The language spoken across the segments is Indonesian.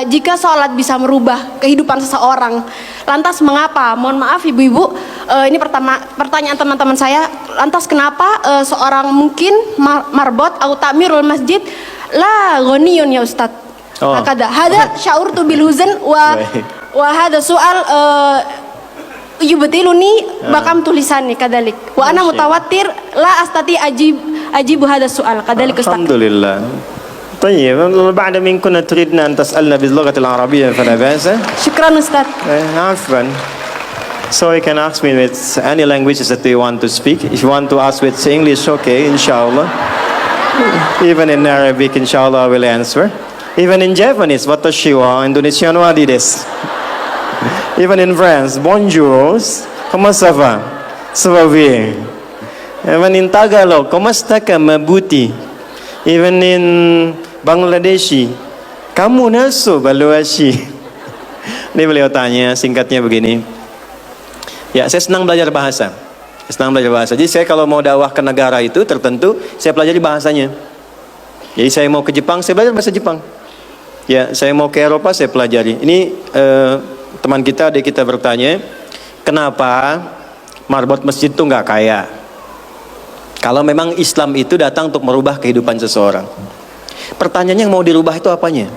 jika sholat bisa merubah kehidupan seseorang, lantas mengapa? Mohon maaf ibu-ibu, ini pertanyaan teman-teman saya. Lantas kenapa seorang mungkin marbot atau takmirul masjid la ghaniyun ya Ustaz? Hakada hada sya'urtu bil huzn wa hada soal yubtiluni bakam tulisannya kadalik wa ana mutawatir la astati ajibu hada soal kadalik Ustaz. Alhamdulillah. طيب بعد من كنا تريدنا أن تسألنا باللغة العربية فلا بأس. شكرا أستاذ. عفوا. So you can ask me with any languages that you want to speak. If you want to ask with English, okay, inshallah. Even in Arabic, inshallah, I will answer. Even in Japanese, watashi wa Indonesian wa desu. Even in France, bonjour, comment ça va? Ça va bien. Even in Tagalog, komasta ka mabuti? Even in Bangladeshi, kamu naso baluashi. Ini beliau tanya, singkatnya begini. Ya, saya senang belajar bahasa. Jadi saya kalau mau dakwah ke negara itu tertentu, saya pelajari bahasanya. Jadi saya mau ke Jepang, saya belajar bahasa Jepang. Ya, saya mau ke Eropa, saya pelajari. Ini teman kita, adik kita bertanya, kenapa marbot masjid itu nggak kaya? Kalau memang Islam itu datang untuk merubah kehidupan seseorang. Pertanyaannya yang mau dirubah itu apanya?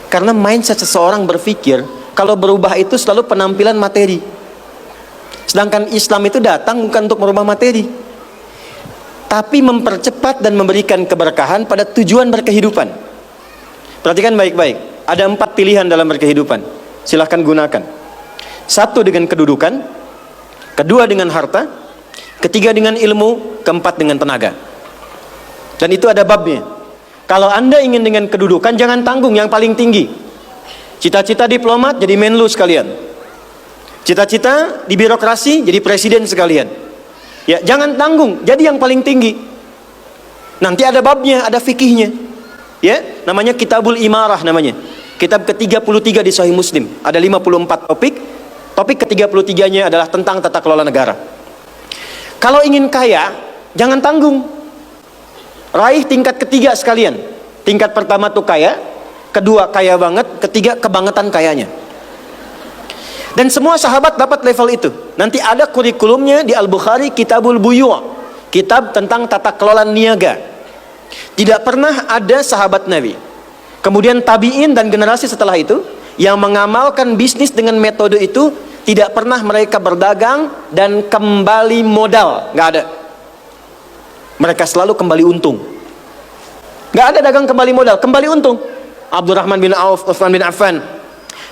Karena mindset seseorang berpikir kalau berubah itu selalu penampilan materi. Sedangkan Islam itu datang bukan untuk merubah materi, tapi mempercepat dan memberikan keberkahan pada tujuan berkehidupan. Perhatikan baik-baik. Ada 4 pilihan dalam berkehidupan. Silahkan gunakan. 1 dengan kedudukan, 2 dengan harta, 3 dengan ilmu, 4 dengan tenaga. Dan itu ada babnya. Kalau Anda ingin dengan kedudukan, jangan tanggung yang paling tinggi. Cita-cita diplomat, jadi menlu sekalian. Cita-cita di birokrasi, jadi presiden sekalian. Ya, jangan tanggung, jadi yang paling tinggi. Nanti ada babnya, ada fikihnya. Ya, namanya Kitabul Imarah namanya. Kitab ke-33 di Sahih Muslim. Ada 54 topik. Topik ke-33-nya adalah tentang tata kelola negara. Kalau ingin kaya, jangan tanggung. Raih tingkat ketiga sekalian. Tingkat pertama tuh kaya, kedua kaya banget, ketiga kebangetan kayanya. Dan semua sahabat dapat level itu. Nanti ada kurikulumnya di Al-Bukhari, Kitabul Buyu', kitab tentang tata kelola niaga. Tidak pernah ada sahabat Nabi, kemudian tabi'in dan generasi setelah itu yang mengamalkan bisnis dengan metode itu. Tidak pernah mereka berdagang dan kembali modal, nggak ada. Mereka selalu kembali untung. Nggak ada dagang kembali modal, kembali untung. Abdurrahman bin Auf, Utsman bin Affan.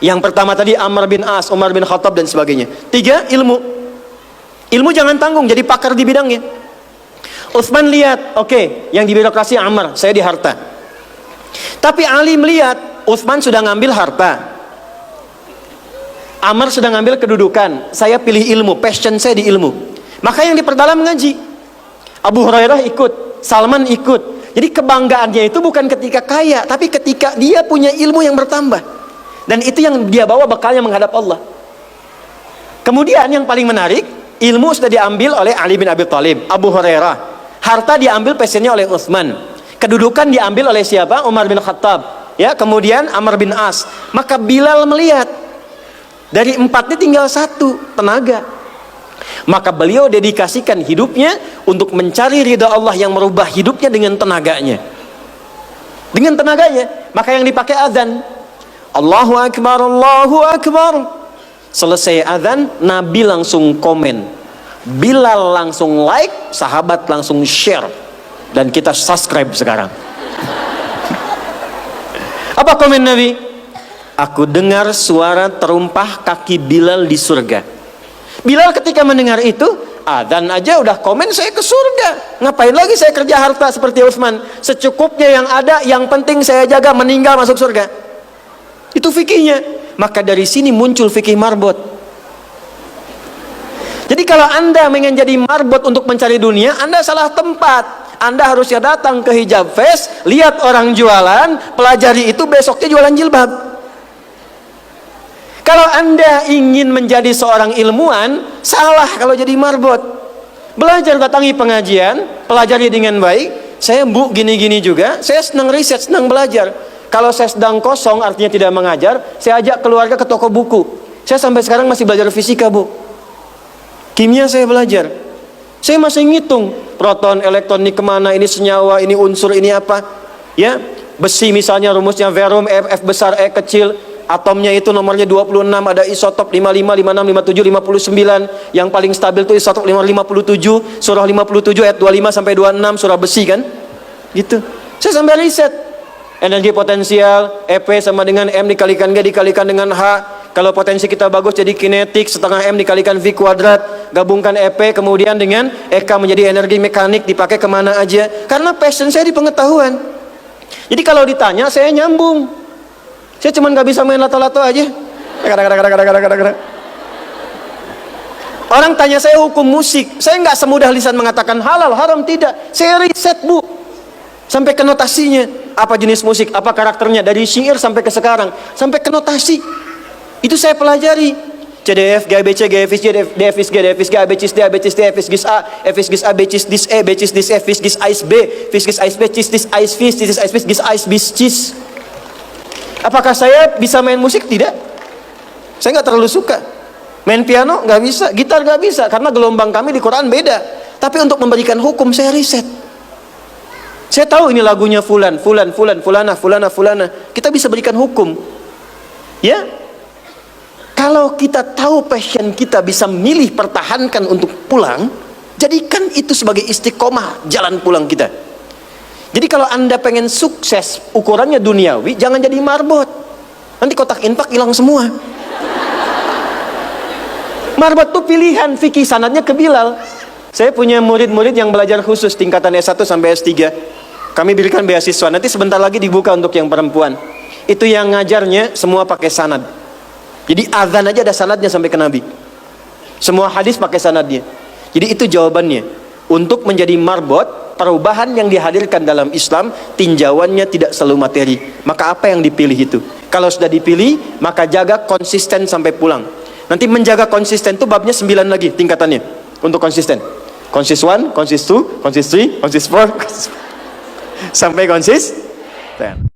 Yang pertama tadi Amr bin As, Umar bin Khattab dan sebagainya. 3, ilmu. Ilmu jangan tanggung, jadi pakar di bidangnya. Utsman lihat, oke, yang di birokrasi Amr, saya di harta. Tapi Ali melihat, Utsman sudah ngambil harta, Amr sudah ngambil kedudukan, saya pilih ilmu, passion saya di ilmu. Maka yang diperdalam ngaji. Abu Hurairah ikut, Salman ikut. Jadi kebanggaannya itu bukan ketika kaya, tapi ketika dia punya ilmu yang bertambah. Dan itu yang dia bawa bekalnya menghadap Allah. Kemudian yang paling menarik, ilmu sudah diambil oleh Ali bin Abi Thalib, Abu Hurairah. Harta diambil passionnya oleh Utsman. Kedudukan diambil oleh siapa? Umar bin Khattab. Ya, kemudian Amr bin As. Maka Bilal melihat, dari 4 ini tinggal 1, tenaga. Maka beliau dedikasikan hidupnya untuk mencari ridha Allah yang merubah hidupnya dengan tenaganya. Dengan tenaganya. Maka yang dipakai azan, Allahu Akbar, Allahu Akbar. Selesai azan, Nabi langsung komen, Bilal langsung like, sahabat langsung share, dan kita subscribe sekarang. Apa komen Nabi? Aku dengar suara terumpah kaki Bilal di surga. Bilal ketika mendengar itu, adzan aja udah komen, saya ke surga. Ngapain lagi saya kerja harta seperti Utsman? Secukupnya yang ada, yang penting saya jaga, meninggal masuk surga. Itu fikihnya. Maka dari sini muncul fikih marbot. Jadi kalau Anda ingin jadi marbot untuk mencari dunia, Anda salah tempat. Anda harusnya datang ke Hijab Fest, lihat orang jualan, pelajari itu, besoknya jualan jilbab. Kalau Anda ingin menjadi seorang ilmuwan, salah kalau jadi marbot. Belajar, datangi pengajian, pelajari dengan baik. Saya Bu gini-gini juga, saya senang riset, senang belajar. Kalau saya sedang kosong, artinya tidak mengajar, saya ajak keluarga ke toko buku. Saya sampai sekarang masih belajar fisika, Bu. Kimia saya belajar. Saya masih ngitung proton, elektron, ini kemana, ini senyawa, ini unsur, ini apa. Ya, besi misalnya rumusnya verum, F besar, E kecil. Atomnya itu nomornya 26, ada isotop 55, 56, 57, 59. Yang paling stabil itu isotop 57, surah 57 ayat 25 sampai 26, surah besi kan. Gitu. Saya sampai riset. Energi potensial, EP sama dengan M dikalikan G dikalikan dengan H. Kalau potensi kita bagus jadi kinetik, setengah M dikalikan V kuadrat. Gabungkan EP kemudian dengan EK menjadi energi mekanik, dipakai kemana aja. Karena passion saya di pengetahuan. Jadi kalau ditanya saya nyambung. Saya cuma gak bisa main lato-lato aja. Orang tanya saya hukum musik, saya nggak semudah lisan mengatakan halal, haram, tidak. Saya riset, Bu. Sampai ke notasinya, apa jenis musik, apa karakternya, dari syair sampai ke sekarang, sampai ke notasi. Itu saya pelajari. C D F G A B C G F I S G D F I S G D F I S G A B C D A B C D F I S G A F I S G A B C D E B C D F I S G A B F I S G A B C D I S B C D I S B C D I S B C. Apakah saya bisa main musik? Tidak. Saya nggak terlalu suka. Main piano nggak bisa, gitar nggak bisa, karena gelombang kami di Quran beda. Tapi untuk memberikan hukum saya riset. Saya tahu ini lagunya fulan, fulana. Kita bisa berikan hukum. Ya. Kalau kita tahu passion kita, bisa milih pertahankan untuk pulang, jadikan itu sebagai istiqomah jalan pulang kita. Jadi kalau Anda pengen sukses, ukurannya duniawi, jangan jadi marbot. Nanti kotak infak hilang semua. Marbot itu pilihan, fikih sanadnya ke Bilal. Saya punya murid-murid yang belajar khusus tingkatan S1 sampai S3. Kami berikan beasiswa, nanti sebentar lagi dibuka untuk yang perempuan. Itu yang ngajarnya semua pakai sanad. Jadi azan aja ada sanadnya sampai ke Nabi. Semua hadis pakai sanadnya. Jadi itu jawabannya. Untuk menjadi marbot, perubahan yang dihadirkan dalam Islam, tinjauannya tidak selalu materi. Maka apa yang dipilih itu? Kalau sudah dipilih, maka jaga konsisten sampai pulang. Nanti menjaga konsisten itu babnya 9 lagi tingkatannya. Untuk konsisten. Konsis 1, konsis 2, konsis 3, konsis 4, sampai konsis 10.